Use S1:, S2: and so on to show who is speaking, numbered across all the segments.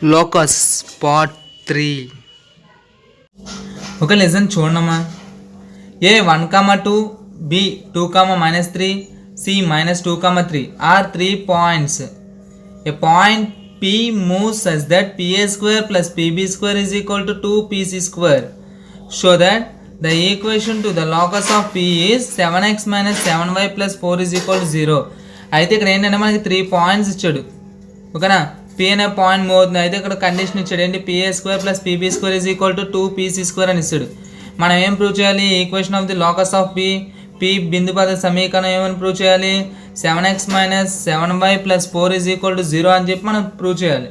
S1: Locus part 3.
S2: Okay, listen చూడమ్మా. A 1, 2, B 2, -3, C -2, 3 are 3 points. A point P moves such that PA square plus PB square is equal to 2PC square. Show that the equation to the locus of P is 7x minus 7y plus 4 is equal to 0. అయితే ఇక్కడ ఏంటంటే మనకి 3 points ఇచ్చాడు. ఓకేనా, P అనే point move అవుతుంది. అయితే ఇక్కడ కండిషన్ ఇచ్చాడు ఏంటి, PA square plus PB square is equal to 2PC square అని ఇస్తాడు. మనం ఏం ప్రూవ్ చేయాలి, equation of the locus of P బిందు పద సమీకరణం ఏమని ప్రూవ్ చేయాలి, 7x minus 7y plus 4 is equal to 0 అని చెప్పి మనం ప్రూవ్ చేయాలి.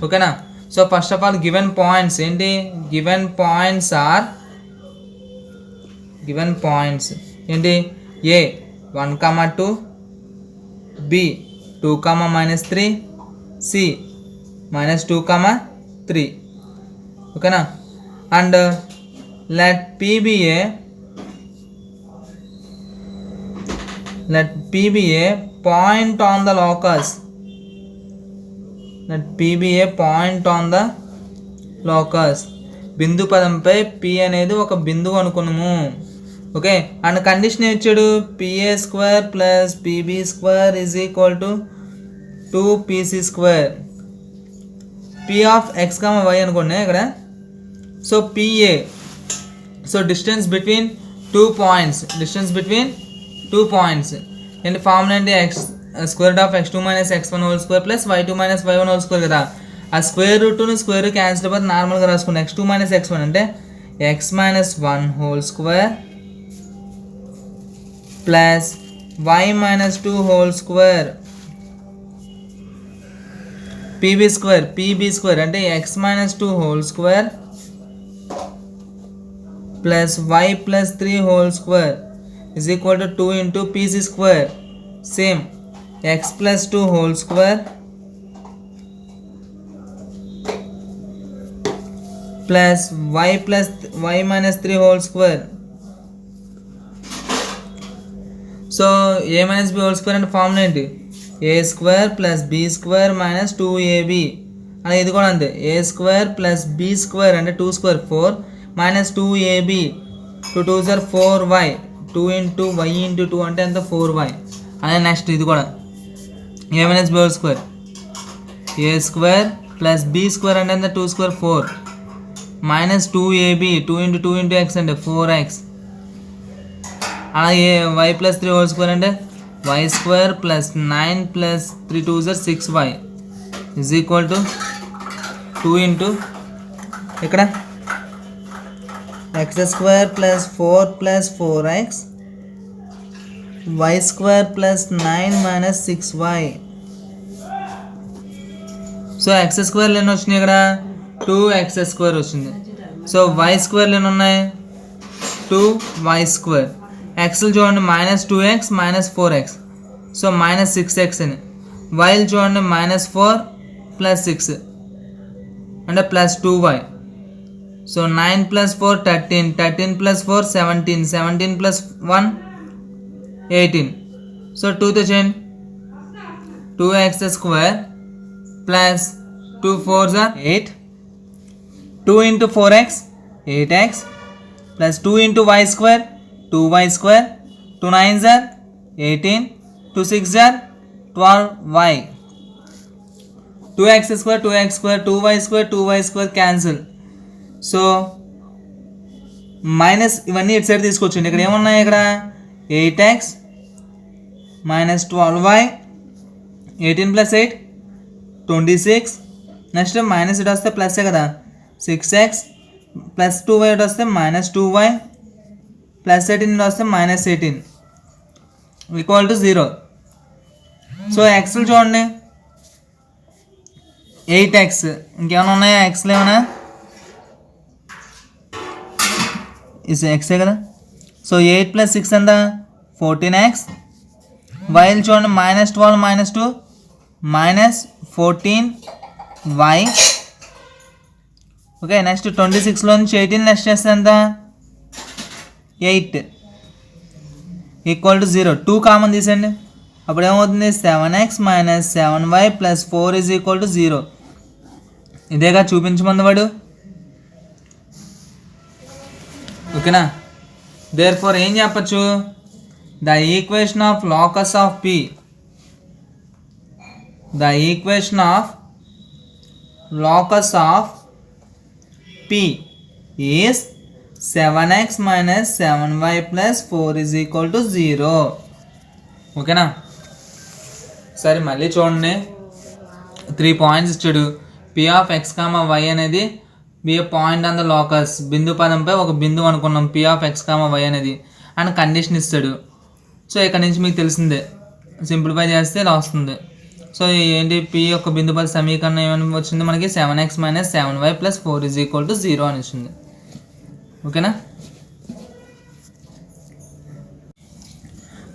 S2: ఓకేనా, so first of all given points ఏంటి, గివెన్ పాయింట్స్ ఏంటి, ఏ 1, 2, B 2, -3, C -2, 3. ఓకేనా, and let P be a point on the locus. Let P be a point on the locus. బిందు పదంపై P అనేది ఒక బిందువు అనుకున్నాము. ఓకే, అండ్ కండిషన్ ఇచ్చాడు, PA square plus PB square is equal to 2PC square. P of x, y అనుకోండి ఇక్కడ. So PA, so distance between 2 points ఏంటి ఫార్ములా ఏంటి, x square root of x2 - x1 whole square plus y2 - y1 whole square కదా. ఆ square రూట్ను square cancel అయిపోతే నార్మల్గా రాసుకున్నాం. x2 - x1 అంటే x - 1 whole square plus y - 2 whole square. pb square అంటే x - 2 whole square plus y + 3 whole square is equal to 2 into pc square. Same, x + 2 whole square plus y - 3 whole square. So a minus b whole square అంటే formula ఏంటి, a square plus b square minus 2ab అని. ఇది కూడా అంతే, a square plus b square అంటే 2 square 4 minus 2ab, 2 2s are 4y, 2 into y into 2 అంటే ఎంత 4y. అదే నెక్స్ట్ ఇది కూడా a minus b whole square, a square plus b square అంటే ఎంత 2 square 4 minus 2ab, 2 into 2 into x అంటే 4x. అలాగే y + 3 హోల్ స్క్వేర్ అంటే y square plus 9 plus 3 2s are 6y is equal to 2 into ఇక్కడ x square plus 4 plus 4x, y square plus 9 minus 6y. So x square ఎన్ని వచ్చినాయి ఇక్కడ, 2x square వచ్చింది. So y square ఎన్ని ఉన్నాయి, 2y square. xలు చూడండి -2x -4x, so -6x అని. yలు చూడండి -4 + 6 అంటే +2y. సో 9 + 4 13, 13 + 4 17, 17 + 1 18. సో 2తో చేయండి, 2x square plus 2 4s are 8, 2 into 4x 8x plus 2 into y square 2y square, 2 9s are 18, 2 6s are 12y. 2x square 2y square cancel. So minus ఇవన్నీ ఇటు side తీసుకొచ్చండి. ఇక్కడ ఏమున్నాయి, ఇక్కడ 8x minus 12y, 18 + 8 26. Next minus ఇటు వస్తే ప్లస్సే కదా, 6x plus 2y ఇటు వస్తే -2y ప్లస్ 18 ఇటు వస్తే -18 ఈక్వల్ టు 0. సో ఎక్స్లు చూడండి 8x, ఇంకేమైనా ఉన్నాయా ఎక్స్లు ఏమైనా, ఇది ఎక్సే కదా. సో 8 + 6 ఎంత 14x. వైలు చూడండి -12 - 2 -14y. ఓకే, నెక్స్ట్ 26లో నుంచి 18 నెక్స్ట్ చేస్తే ఎంత 8 ఈక్వల్ టు 0. 2 కామన్ తీసేయండి, అప్పుడు ఏమవుతుంది 7x - 7y + 4 is equal to 0. ఇదేగా చూపించమంది వాడు. ఓకేనా. దేర్ ఫోర్ ఏం చెప్పచ్చు, the equation of locus of P, the equation of locus of P is 7x minus 7y plus 4 is equal to 0. ఓకేనా. సరే మళ్ళీ చూడండి, 3 పాయింట్స్ ఇచ్చాడు. P of x comma y అనేది be a point on the locus, బిందు పదంపై ఒక బిందువు అనుకున్నాం P of x comma y అనేది అండ్ కండిషన్ ఇస్తాడు. సో ఇక్కడ నుంచి మీకు తెలిసిందే, సింప్లిఫై చేస్తే ఇలా వస్తుంది. సో ఏంటి, పి యొక్క బిందు పద సమీకరణం ఏమని వచ్చింది మనకి, 7x minus 7y plus 4 is equal to 0 అని వచ్చింది. ఓకేనా.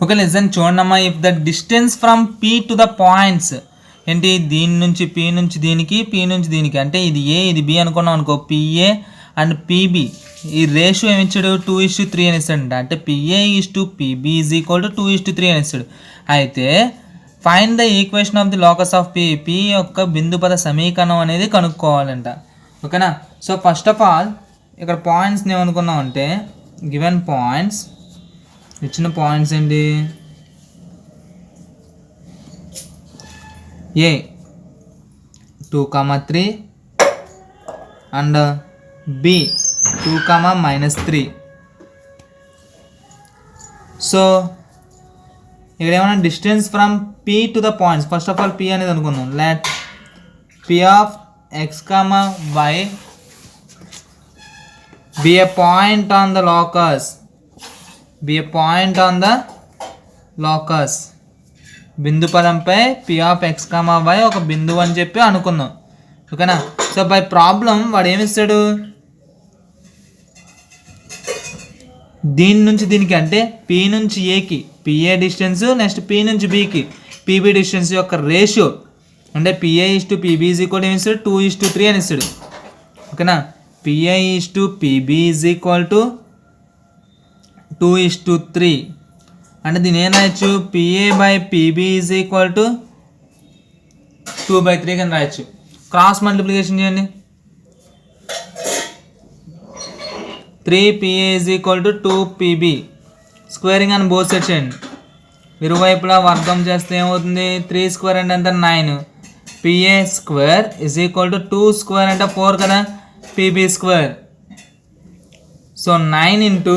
S2: ఓకే లిజన్ చూడమ్మా, if the distance from P to the points ఏంటి, దీని నుంచి పి నుంచి దీనికి, పి నుంచి దీనికి, అంటే ఇది ఏ ఇది బి అనుకున్నాం అనుకో, పిఏ అండ్ పిబి ఈ రేషియో ఏమి ఇచ్చాడు, 2:3 అని ఇస్తాడంట. అంటే PA is to PB is equal to 2:3 అని ఇస్తాడు. అయితే find the equation of the locus of P, P యొక్క బిందు పద సమీకరణం అనేది కనుక్కోవాలంట. ఓకేనా. సో ఫస్ట్ ఆఫ్ ఆల్ ఇక్కడ పాయింట్స్ని ఏమనుకున్నాం అంటే, గివెన్ పాయింట్స్, ఇచ్చిన పాయింట్స్ ఏంటి, ఏ 2,3 అండ్ బి 2,-3. సో ఇక్కడ ఏమైనా distance from P to the points, first of all P అనేది అనుకుందాం. Let P of x comma y be a point on the locus, be a point on the locus, బిందు పదంపై P of x comma y ఒక బిందువు అని చెప్పి అనుకుందాం. ఓకేనా. సో బై ప్రాబ్లం వాడు ఏమిస్తాడు, దీని నుంచి దీనికి అంటే పి నుంచి ఏకి పిఏ డిస్టెన్స్, నెక్స్ట్ పి నుంచి బికి పిబి డిస్టెన్స్ యొక్క రేషియో అంటే PA is to PB is equal ఏమి ఇస్తాడు, 2:3 అని ఇస్తాడు. ఓకేనా. PA is to PB is equal to 2:3 అంటే దీని ఏం రాయొచ్చు, PA by PB is equal to 2/3 కింద రాయొచ్చు. క్రాస్ మల్టిప్లికేషన్ చేయండి, 3PA is equal to 2PB, squaring అని బోత్ సైడ్ చేయండి, ఇరువైపులా వర్గం చేస్తే ఏమవుతుంది, 3 స్క్వేర్ అంటే ఎంత 9, PA square is equal to 2 square అంటే 4 కదా, PB square. So 9 into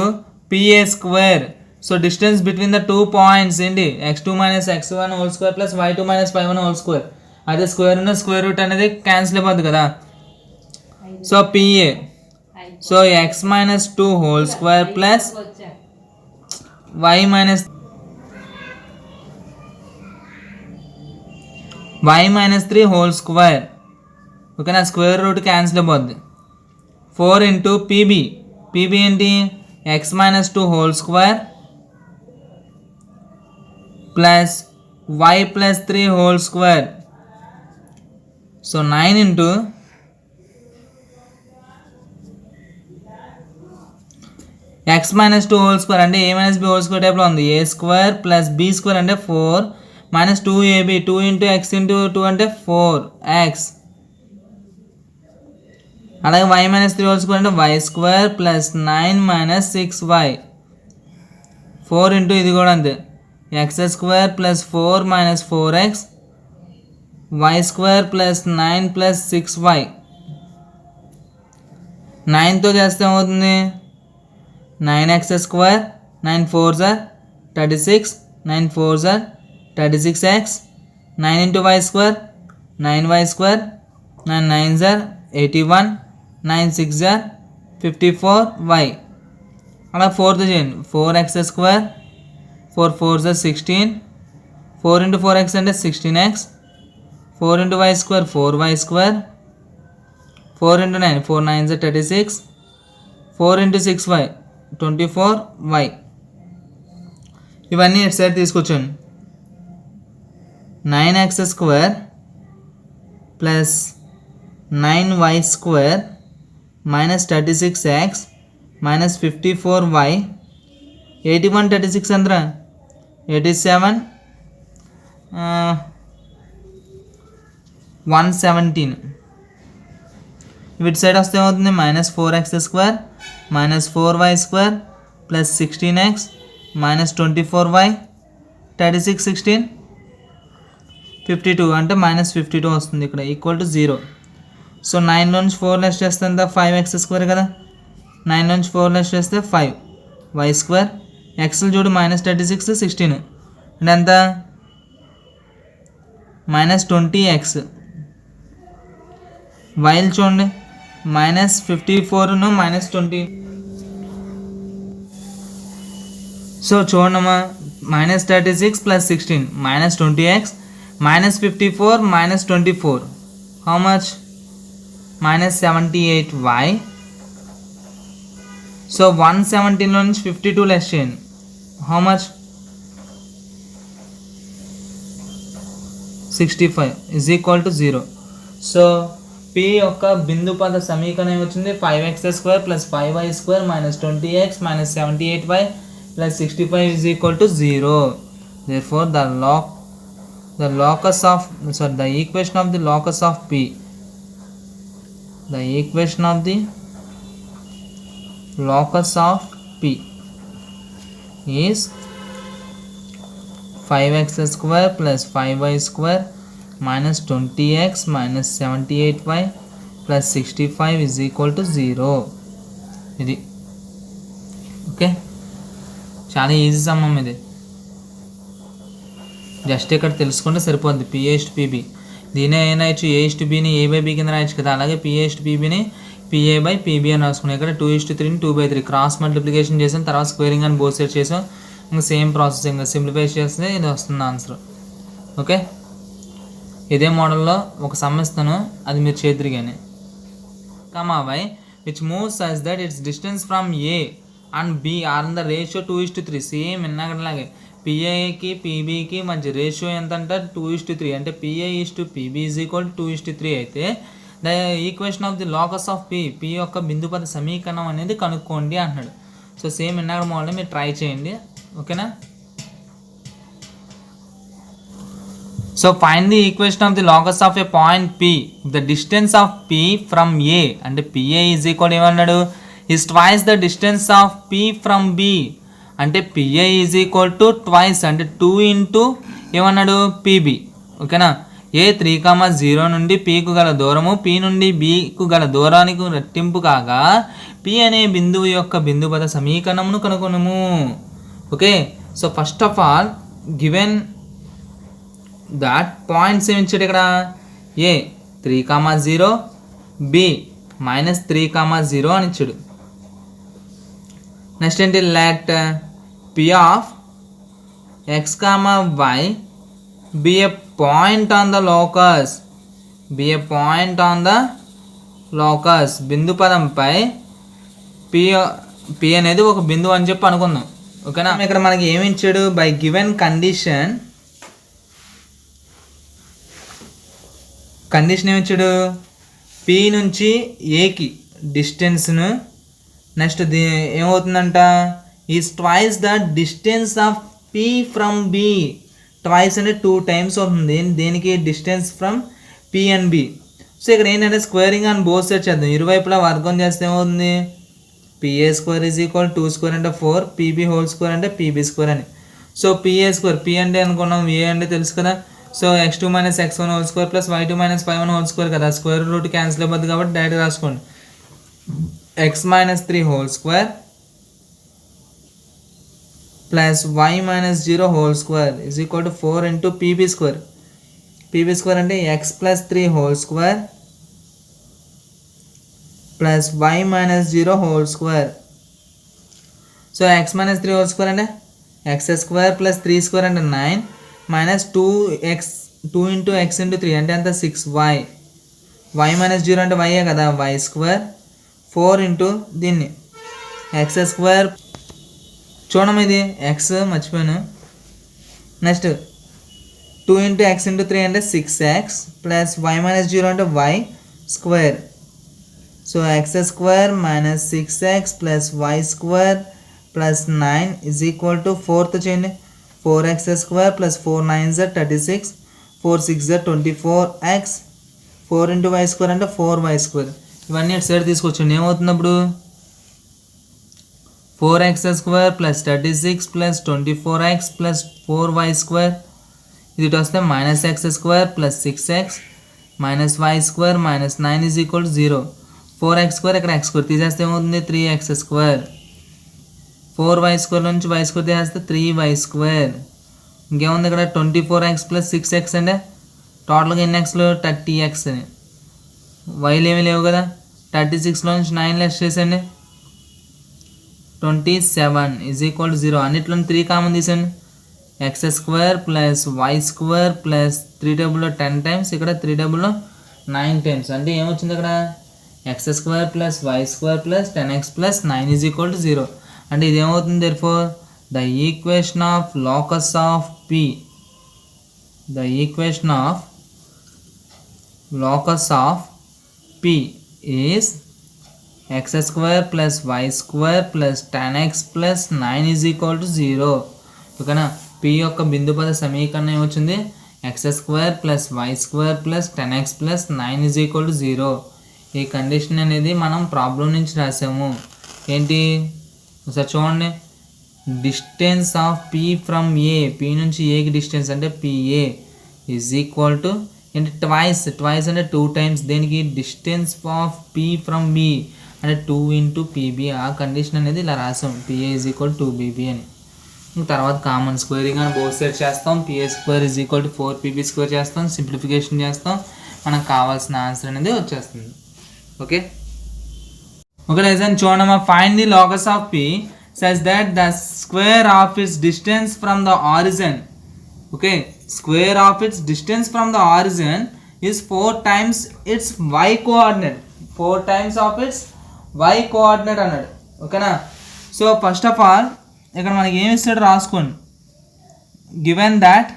S2: PA square. So distance between the 2 points ఏంటి, x2 minus x1 whole square plus y2 minus y1 whole square. అదే స్క్వేర్ ఉన్న స్క్వేర్ రూట్ అనేది cancel అయిపోద్ది కదా. So PA, so x minus 2 whole square plus y minus 3 whole square. ఓకేనా, square root cancel అయిపోద్ది. 4 into PB, PB ఏంటి, x minus 2 whole square plus y plus 3 whole square. So 9 into x minus 2 whole square అంటే a minus b whole square టైప్లో ఉంది, a square plus b square అంటే 4 minus 2ab, 2 into x into 2 అంటే 4x. అలాగే y minus 3 whole square అంటే y square plus 9 minus 6y. 4 into ఇది కూడా అంతే, x square plus 4 minus 4x, y square plus 9 plus 6y. 9తో చేస్తే ఏమవుతుంది, 9x square, 9 4s are 36, 9 4s are 36x, 9 into y square, 9y square, 9 9s are 81, 9 6s are 54y. అలా 4తో చేయండి, 4x square, 4 4s are 16, 4 into 4x అంటే 16x, 4 into y square 4y square, 4 into 9, 4 9s are 36, 4 into 6y 24y. ఇవన్నీ ఇటు side తీసుకొచ్చాను, 9x square plus 9y square minus 36x minus 54y. 81 36 అంతరా 87, 117. ఇటు side వస్తే ఏమవుతుంది -4x² -4y² plus 16x -24y 36 16 52 అంటే -52 వస్తుంది ఇక్కడ ఈక్వల్ టు 0. సో 9 నుంచి 4 లెస్ చేస్తే ఎంత 5x² కదా, 9 నుంచి 4 లెస్ చేస్తే 5y². ఎక్స్లు చూడు -36 16 అంటే ఎంత -20x. వైలు చూడండి -54ను -20. సో చూడమ్మా -36 plus 16 -20x -54 -24 how much -78y. So 117 నుంచి 52 లెస్ చేయండి how much 65 is equal to 0. So P యొక్క బిందు పద సమీకరణం ఏమొచ్చింది 5x² plus 5y² -20x -78y plus 65 is equal to 0. Therefore the equation of the locus of P, the equation of the locus of P is 5x² plus 5y² minus 20x minus 78y plus 65 is equal to 0. ఇది okay, చాలా easy సమ్మం ఇది. Just ఇక్కడ తెలుసుకుంటే సరిపోద్ది. PA/PB దీనే అయినా ఇచ్చు A/Bని A/B కింద రాయొచ్చు కదా, అలాగే PA/PBని PA/PB అని రాసుకున్నాం. ఇక్కడ 2:3ని 2/3 క్రాస్ మల్టిప్లికేషన్ చేసాం, తర్వాత స్క్వేరింగ్ అని బోత్ సైడ్ చేసాం. ఇంకా సేమ్ ప్రాసెస్, ఇంకా సింప్లిఫై చేస్తే ఇది వస్తుంది ఆన్సర్. ఓకే, ఇదే మోడల్లో ఒక సమస్యను అది మీరు చేతురు కానీ y which moves such that its distance from A and B are in the ratio 2:3. Same ఇన్నాకలాగే PAకి PBకి మధ్య రేషియో ఎంత అంటే 2:3. అంటే PA/PB ఈజ్ ఈక్వల్ 2:3 అయితే the equation of the locus of P యొక్క బిందుపద సమీకరణం అనేది కనుక్కోండి అంటున్నాడు. సో సేమ్ ఇన్నాక మోడల్ మీరు ట్రై చేయండి. ఓకేనా? So find the equation of the locus of A point P. The distance of P from A అంటే PA ఈజ్ ఈక్వల్ ఏమన్నాడు is twice the distance of P from B. అంటే PA is equal to twice అంటే 2 into ఏమన్నాడు PB. ఓకేనా? ఏ 3,0 నుండి Pకు గల దూరము P నుండి Bకు గల దూరానికి రెట్టింపు కాగా P అనే బిందువు యొక్క బిందుపద సమీకరణమును కనుగొనము. Okay, so first of all given that points ఏమి ఇచ్చాడు ఇక్కడ A 3,0 B -3,0 అని ఇచ్చాడు. నెక్స్ట్ ఏంటి let P of x, y be a point on the locus. Be a point on the locus. బిందు పదంపై P అనేది ఒక బిందువు అని చెప్పి అనుకుందాం. ఓకేనా? ఇక్కడ మనకి ఏమి ఇచ్చాడు బై గివెన్ కండిషన్ ఏమి ఇచ్చాడు P నుంచి Aకి డిస్టెన్స్ను నెక్స్ట్ ఏమవుతుందంట is twice the distance of P from B. Twice అంటే 2 times అవుతుంది దేనికి distance from P and B. So ఇక్కడ ఏంటంటే స్క్వేరింగ్ అని బోత్ సైడ్ చేద్దాం. ఇరువైపులా వర్గం చేస్తే ఏమవుతుంది PA² ఈజ్ ఈక్వల్ 2² అంటే 4 PB² అంటే PB² అని. సో PA², P అంటే అనుకున్నాం, A అంటే తెలుసు కదా. So x2 - x1² plus y2 - y1² కదా, స్క్వేర్ రూట్ క్యాన్సిల్ అయిపోద్ది కాబట్టి డైరెక్ట్ రాసుకోండి. x - 3² plus y - 0² is equal to 4 into PB². PB² అంటే x + 3² plus y - 0². So x - 3² అంటే x² ప్లస్ 3² అంటే 9 మైనస్ 2 ఇంటూ x ఇంటూ 3 అంటే ఎంత 6y. y - 0 అంటే y కదా, y². 4 ఇంటూ దీన్ని x² చూడము, ఇది x మర్చిపోయాను. నెక్స్ట్ 2 ఇంటూ x ఇంటూ 3 అంటే 6x ప్లస్ y - 0 అంటే y². So x² minus 6x plus y² plus 9 is equal to 4th చేయండి 4x² plus 4 9s 36 4 6 24x 4 into y² అంటే 4y². ఇవన్నీ అటు సైడ్ తీసుకొచ్చండి. ఏమవుతుంది అప్పుడు 4x² plus 36 plus 24x plus 4y². ఇది ఇటు వస్తే -x² plus 6x minus y² minus 9 = 0. 4x² ఇక్కడ x² తీసేస్తే ఏమవుతుంది 3x². 4y² నుంచి y² తీసేస్తే 3y². ఇంకేముంది ఇక్కడ 24x ప్లస్ 6x అంటే టోటల్గా ఎన్ని ఎక్స్లు 30x అని. వైలు ఏమీ లేవు కదా. 36లో నుంచి 9 లెస్ చేసండి 27 = 0. అన్నిట్లో 3 common తీసండి. x² plus y² plus 3 టేబుల్లో 10 టైమ్స్, ఇక్కడ 3 టేబుల్లో 9 టైమ్స్. అంటే ఏమొచ్చింది అక్కడ x² plus y² plus 10x plus 9 = 0. అంటే ఇది ఏమవుతుంది therefore the equation of locus of P, the equation of locus of P is x² plus y² plus 10x plus 9 = 0. ఓకేనా. P యొక్క బిందు పద సమీకరణం ఏమొచ్చింది x² plus y² plus 10x plus 9 = 0. ఈ కండిషన్ అనేది మనం ప్రాబ్లం నుంచి రాసాము. ఏంటి ఒకసారి చూడండి. Distance of P from A, P నుంచి ఏకి డిస్టెన్స్ అంటే PA ఈజ్ ఈక్వల్ టు ఏంటి ట్వైస్ అంటే 2 టైమ్స్ దేనికి distance of P from B అంటే 2 × PB. ఆ కండిషన్ అనేది ఇలా రాసాం PA ఈజ్ ఈక్వల్ 2BB అని. తర్వాత కామన్ స్క్వేరింగ్ అని బోత్ సైడ్ చేస్తాం. PA² is equal to 4PB² చేస్తాం. సింప్లిఫికేషన్ చేస్తాం. మనకు కావాల్సిన ఆన్సర్ అనేది వచ్చేస్తుంది. ఓకే లెసన్ చూడమ్మా. Find the locus of P such that the square of its distance from the origin, okay, square of its distance from the origin is 4 times its y coordinate, 4 times of its y coordinate అన్నాడు. ఓకేనా. So first of all ఇక్కడ మనకి ఏమి ఇస్తాడు రాసుకోండి. Given that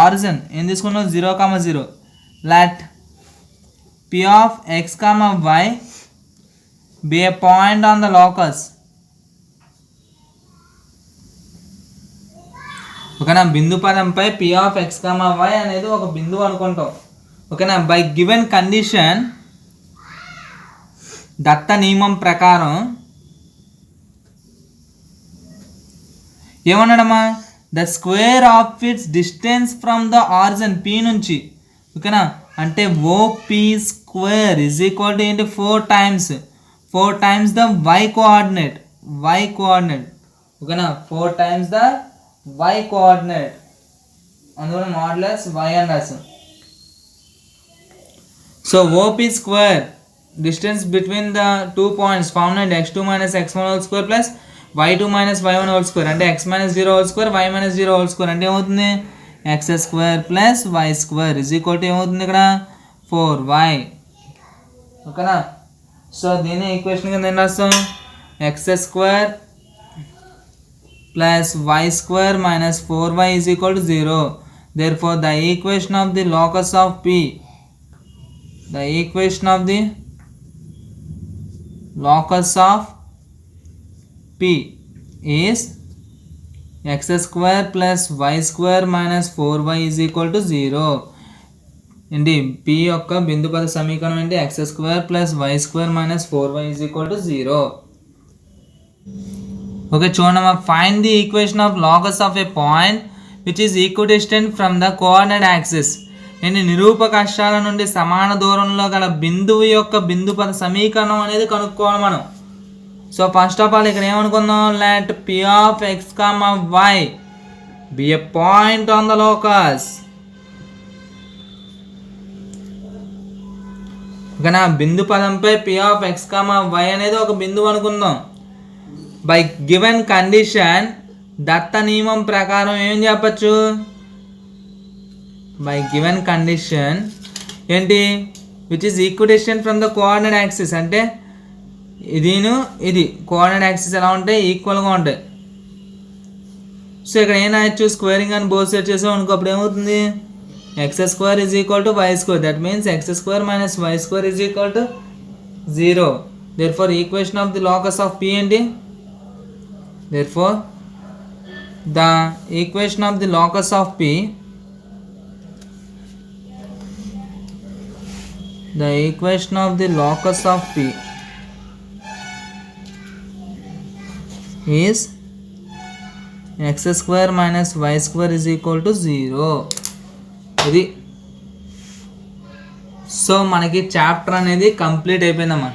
S2: origin ఏం తీసుకున్నాం 0, 0 let P of x, y be a point on the locus. ఓకేనా. బిందు పదంపై P of x, y అనేది ఒక బిందువు అనుకుంటాం. ఓకేనా. బై గివెన్ కండిషన్ దత్త నియమం ప్రకారం ఏమన్నాడమ్మా the square of its distance from the origin P నుంచి. ఓకేనా. అంటే OP² ఈజ్ ఈక్వల్ టు ఏంటి 4 టైమ్స్ ద y కోఆర్డినేట్. ఓకేనా. 4 టైమ్స్ ద y కోఆర్డినేట్. అందువల్ల మాడ్యులస్ y అని రాసాం. So OP² distance between the 2 points found in x2 minus x1 whole square plus y2 minus y1 whole square అంటే x minus 0 whole square y minus 0 whole square అంటే ఏమవుతుంది x² plus y² is equal to ఏమవుతుంది ఇక్కడ 4y. ఓకేనా. So దీని equation కింద ఏం రాస్తాం x² plus y² minus 4y is equal to 0. Therefore the equation of the locus of P, the equation of the locus of P is x² plus y² minus 4y is equal to 0. ఏంటి P యొక్క బిందు పద సమీకరణం ఏంటి x² plus y² minus 4y is equal to 0. Okay చూడమ్మా. Find the equation of locus of a point which is equidistant from the coordinate axis. ఏంటి నిరూపక అక్షాల నుండి సమాన దూరంలో గల బిందువు యొక్క బిందు పద సమీకరణం అనేది కనుక్కోవాలి మనం. సో ఫస్ట్ ఆఫ్ ఆల్ ఇక్కడ ఏమనుకుందాం let P of x, y be a point on the locus. ఓకేనా. బిందు పదంపై P of x, y అనేది ఒక బిందువు అనుకుందాం. బై గివెన్ కండిషన్ దత్త నియమం ప్రకారం ఏం చెప్పచ్చు బై గివెన్ కండిషన్ ఏంటి which is equidistant from the coordinate axis. అంటే ఇదిను ఇది కోఆర్డినేట్ యాక్సిస్ ఎలా ఉంటాయి ఈక్వల్గా ఉంటాయి. సో ఇక్కడ ఏం రాయొచ్చు స్క్వేరింగ్ అని బోత్ సైడ్ చేసాం అనుకో అప్పుడు ఏమవుతుంది x² is equal to y². That means x² minus y² is equal to 0. Therefore equation of the locus of P ఏంటి therefore the equation of the locus of P the equation of the locus of P is x square minus y square is equal to 0. ఇది so మనకి chapter అనేది complete అయిపోయిందమ్మా.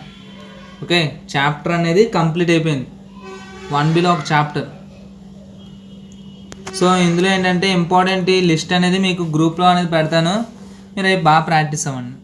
S2: Okay, chapter అనేది complete అయిపోయింది. 1Bలో ఒక chapter. So ఇందులో ఏంటంటే important list అనేది మీకు గ్రూప్లో అనేది పెడతాను, మీరు అవి బాగా ప్రాక్టీస్ అవ్వండి.